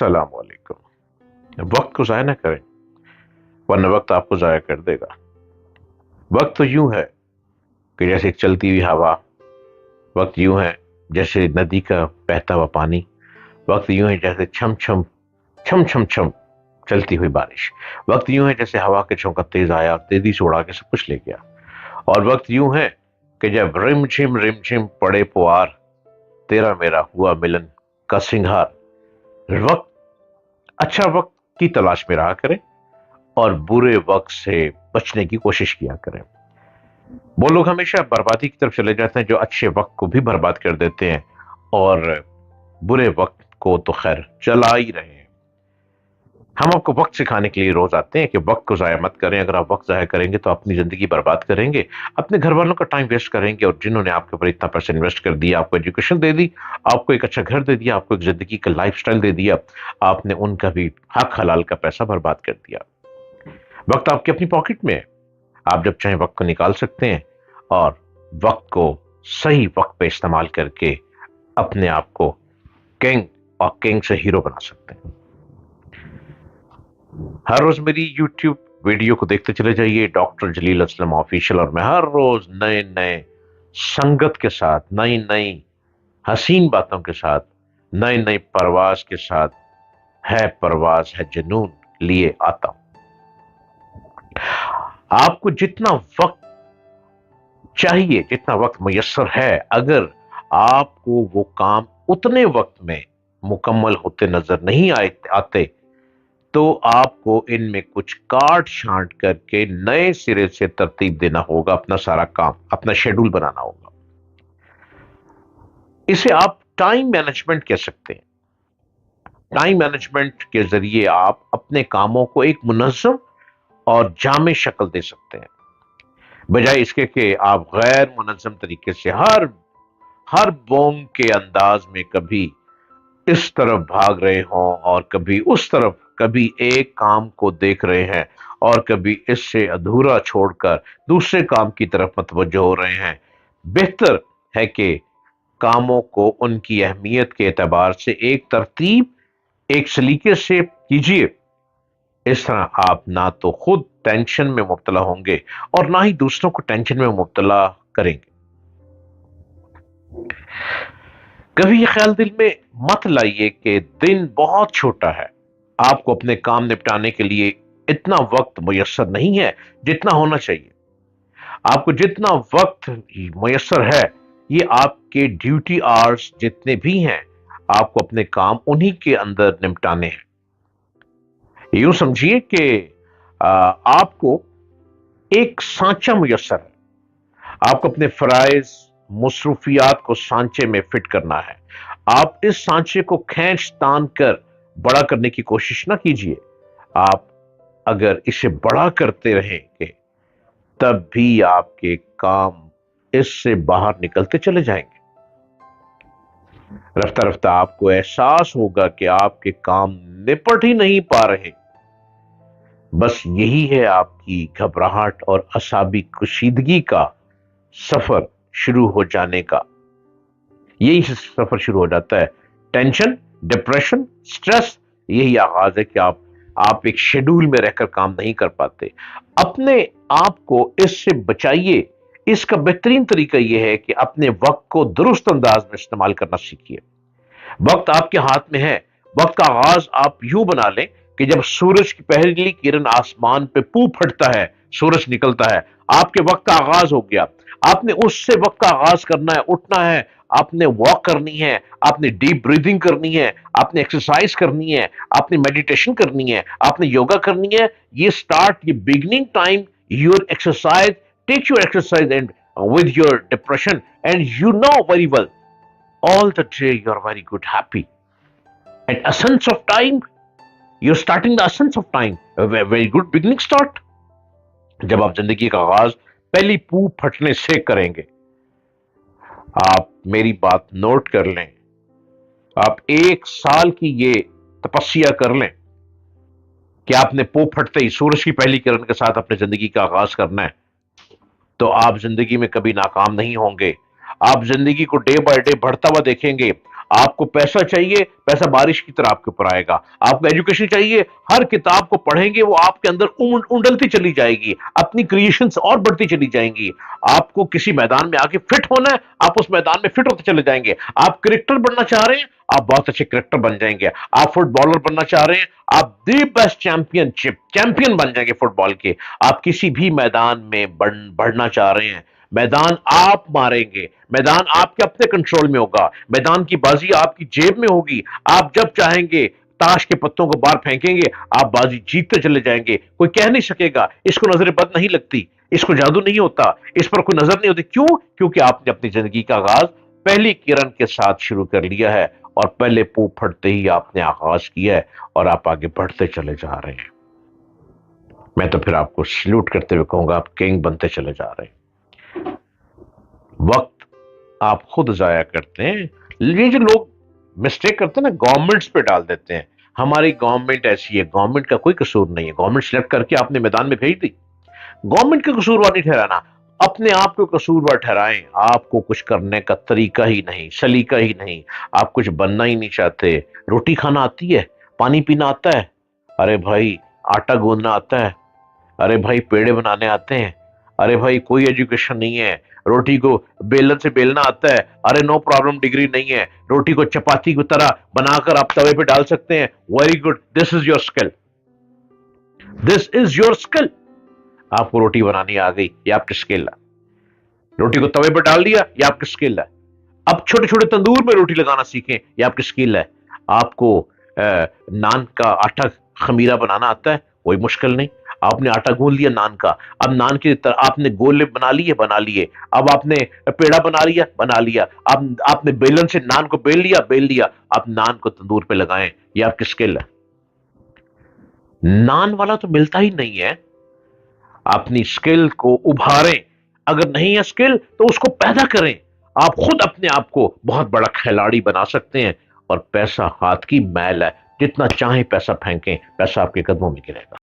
अस्सलाम वालेकुम। वक्त को ज़ाया न करें, वरना वक्त आपको ज़ाया कर देगा। वक्त तो यूं है कि जैसे एक चलती हुई हवा, वक्त यूं है जैसे नदी का बहता हुआ पानी, वक्त यूं है जैसे छम छम छम छम छम चलती हुई बारिश, वक्त यूं है जैसे हवा के झोंका तेज आया और तेजी से उड़ा के सब कुछ ले गया। और वक्त यूं है कि जब रिम झिम पड़े पुआर, तेरा मेरा हुआ मिलन का सिंगार। वक्त अच्छा वक्त की तलाश में रहा करें और बुरे वक्त से बचने की कोशिश किया करें। वो लोग हमेशा बर्बादी की तरफ चले जाते हैं जो अच्छे वक्त को भी बर्बाद कर देते हैं, और बुरे वक्त को तो खैर चला ही रहे हैं। हम आपको वक्त सिखाने के लिए रोज आते हैं कि वक्त को जाया मत करें। अगर आप वक्त जाया करेंगे तो अपनी जिंदगी बर्बाद करेंगे, अपने घर वालों का टाइम वेस्ट करेंगे, और जिन्होंने आपके ऊपर इतना पैसा इन्वेस्ट कर दिया, आपको एजुकेशन दे दी, आपको एक अच्छा घर दे दिया, आपको एक जिंदगी का लाइफस्टाइल दे दिया, आपने उनका भी हक हलाल का पैसा बर्बाद कर दिया। वक्त आपकी अपनी पॉकेट में है, आप जब चाहें वक्त को निकाल सकते हैं और वक्त को सही वक्त पे इस्तेमाल करके अपने आप को किंग और किंग से हीरो बना सकते हैं। हर रोज मेरी यूट्यूब वीडियो को देखते चले जाइए, डॉक्टर जलील असलम ऑफिशियल, और मैं हर रोज नए नए संगत के साथ, नई नई हसीन बातों के साथ, नए नए परवाज के साथ, है परवाज है जुनून लिए आता हूं। आपको जितना वक्त चाहिए, जितना वक्त मुयस्सर है, अगर आपको वो काम उतने वक्त में मुकम्मल होते नजर नहीं आते, तो आपको इनमें कुछ काट छांट करके नए सिरे से तरतीब देना होगा, अपना सारा काम, अपना शेड्यूल बनाना होगा। इसे आप टाइम मैनेजमेंट कह सकते हैं। टाइम मैनेजमेंट के जरिए आप अपने कामों को एक मुनज़्ज़म और जामे शक्ल दे सकते हैं, बजाय इसके कि आप गैर मुनज़्ज़म तरीके से हर बोम के अंदाज में कभी इस तरफ भाग रहे हों और कभी उस तरफ, कभी एक काम को देख रहे हैं और कभी इससे अधूरा छोड़कर दूसरे काम की तरफ मतवज्जो हो रहे हैं। बेहतर है कि कामों को उनकी अहमियत के एतबार से एक तरतीब, एक सलीके से कीजिए। इस तरह आप ना तो खुद टेंशन में मुब्तला होंगे और ना ही दूसरों को टेंशन में मुब्तला करेंगे। कभी ये ख्याल दिल में मत लाइए कि दिन बहुत छोटा है, आपको अपने काम निपटाने के लिए इतना वक्त मुयस्सर नहीं है जितना होना चाहिए। आपको जितना वक्त मुयस्सर है, ये आपके ड्यूटी आवर्स जितने भी हैं, आपको अपने काम उन्हीं के अंदर निपटाने हैं। यूं समझिए कि आपको एक सांचा मुयस्सर है, आपको अपने फराइज मसरूफियात को सांचे में फिट करना है। आप इस सांचे को खींच तान कर बड़ा करने की कोशिश ना कीजिए। आप अगर इसे बड़ा करते रहेंगे, तब भी आपके काम इससे बाहर निकलते चले जाएंगे। रफ्ता रफ्ता आपको एहसास होगा कि आपके काम निपट ही नहीं पा रहे। बस यही है आपकी घबराहट और असाबी कशीदगी का सफर शुरू हो जाने का। यही सफर शुरू हो जाता है। टेंशन, डिप्रेशन, स्ट्रेस, यही आगाज है कि आप एक शेड्यूल में रहकर काम नहीं कर पाते। अपने आप को इससे बचाइए। इसका बेहतरीन तरीका यह है कि अपने वक्त को दुरुस्त अंदाज में इस्तेमाल करना सीखिए। वक्त आपके हाथ में है। वक्त का आगाज आप यूं बना लें कि जब सूरज की पहली किरण आसमान पे पू फटता है, सूरज निकलता है, आपके वक्त का आगाज हो गया। आपने उससे वक्त का आगाज करना है, उठना है, आपने वॉक करनी है, आपने डीप ब्रीदिंग करनी है, आपने एक्सरसाइज करनी है, आपने मेडिटेशन करनी है, आपने योगा करनी है। ये beginning time your exercise, take your exercise and with your depression, and you know very well all the day you are very good, happy, and essence of time, you're starting the essence of time, a very good beginning start। जब आप जिंदगी का आगाज पहली पू फटने से करेंगे, आप मेरी बात नोट कर लें, आप 1 साल की ये तपस्या कर लें कि आपने पू फटते ही सूरज की पहली किरण के साथ अपने जिंदगी का आगाज करना है, तो आप जिंदगी में कभी नाकाम नहीं होंगे। आप जिंदगी को डे बाय डे बढ़ता हुआ देखेंगे। آپ کو پیسہ چاہیے، پیسہ بارش کی طرح آپ کے اوپر آئے گا. آپ کو ایجوکیشن چاہیے، ہر کتاب کو پڑھیں گے وہ آپ کے اندر اونڈلتی چلی جائے گی، اپنی کریشنز اور بڑھتی چلی جائیں گی. آپ کو کسی میدان میں آگے فٹ ہونا ہے، آپ اس میدان میں فٹ ہوتے چلے جائیں گے. آپ کرکٹر بننا چاہ رہے ہیں، آپ بہت اچھے کرکٹر بن جائیں گے. آپ فٹ بالر بننا چاہ رہے ہیں، آپ دی بیسٹ چیمپئن بن جائیں گے فٹ بال کے. آپ کسی بھی میدان میں بڑھنا چاہ رہے ہیں، میدان آپ ماریں گے، میدان آپ کے اپنے کنٹرول میں ہوگا، میدان کی بازی آپ کی جیب میں ہوگی. آپ جب چاہیں گے تاش کے پتوں کو باہر پھینکیں گے، آپ بازی جیتتے چلے جائیں گے. کوئی کہہ نہیں سکے گا اس کو نظر بد نہیں لگتی، اس کو جادو نہیں ہوتا، اس پر کوئی نظر نہیں ہوتی. کیوں؟ کیونکہ آپ نے اپنی زندگی کا آغاز پہلی کرن کے ساتھ شروع کر لیا ہے، اور پہلے پو پھٹتے ہی آپ نے آغاز کیا ہے، اور آپ آگے بڑھتے چلے جا رہے ہیں. میں تو پھر آپ کو سلوٹ کرتے ہوئے کہوں گا آپ کنگ بنتے چلے جا رہے ہیں. وقت آپ خود ضائع کرتے ہیں. یہ جو لوگ مسٹیک کرتے ہیں نا، گورنمنٹس پہ ڈال دیتے ہیں ہماری گورنمنٹ ایسی ہے. گورنمنٹ کا کوئی قصور نہیں ہے، گورنمنٹ سلیکٹ کر کے آپ نے میدان میں بھیج دی. گورنمنٹ کا قصوروار نہیں ٹھہرانا، اپنے آپ کو قصوروار ٹھہرائیں. آپ کو کچھ کرنے کا طریقہ ہی نہیں، سلیقہ ہی نہیں، آپ کچھ بننا ہی نہیں چاہتے. روٹی کھانا آتی ہے، پانی پینا آتا ہے، ارے بھائی آٹا گوندنا آتا ہے، ارے بھائی پیڑے بنانے آتے ہیں، ارے بھائی کوئی ایجوکیشن نہیں ہے، روٹی کو بیلن سے بیلنا آتا ہے، ارے نو پرابلم ڈگری نہیں ہے، روٹی کو چپاتی کی طرح بنا کر آپ توے پہ ڈال سکتے ہیں، very good, this is your skill, this is your skill. آپ کو روٹی بنانی آ گئی، یہ آپ کی اسکل ہے. روٹی کو توے پہ ڈال دیا، یہ آپ کی اسکل ہے. اب چھوٹے چھوٹے تندور میں روٹی لگانا سیکھیں، یہ آپ کی اسکل ہے. آپ کو نان کا آٹا خمیرہ بنانا آتا ہے، کوئی مشکل نہیں. آپ نے آٹا گون لیا نان کا، اب نان کی طرح آپ نے گولے بنا لیے، بنا لیے. اب آپ نے پیڑا بنا لیا، بنا لیا. اب آپ نے بیلن سے نان کو بیل لیا، بیل لیا. اب نان کو تندور پہ لگائیں، یہ آپ کی اسکل ہے. نان والا تو ملتا ہی نہیں ہے. اپنی اسکل کو ابھاریں، اگر نہیں ہے اسکل تو اس کو پیدا کریں. آپ خود اپنے آپ کو بہت بڑا کھلاڑی بنا سکتے ہیں. اور پیسہ ہاتھ کی میل ہے، جتنا چاہیں پیسہ پھینکیں، پیسہ آپ کے قدموں میں گرے گا.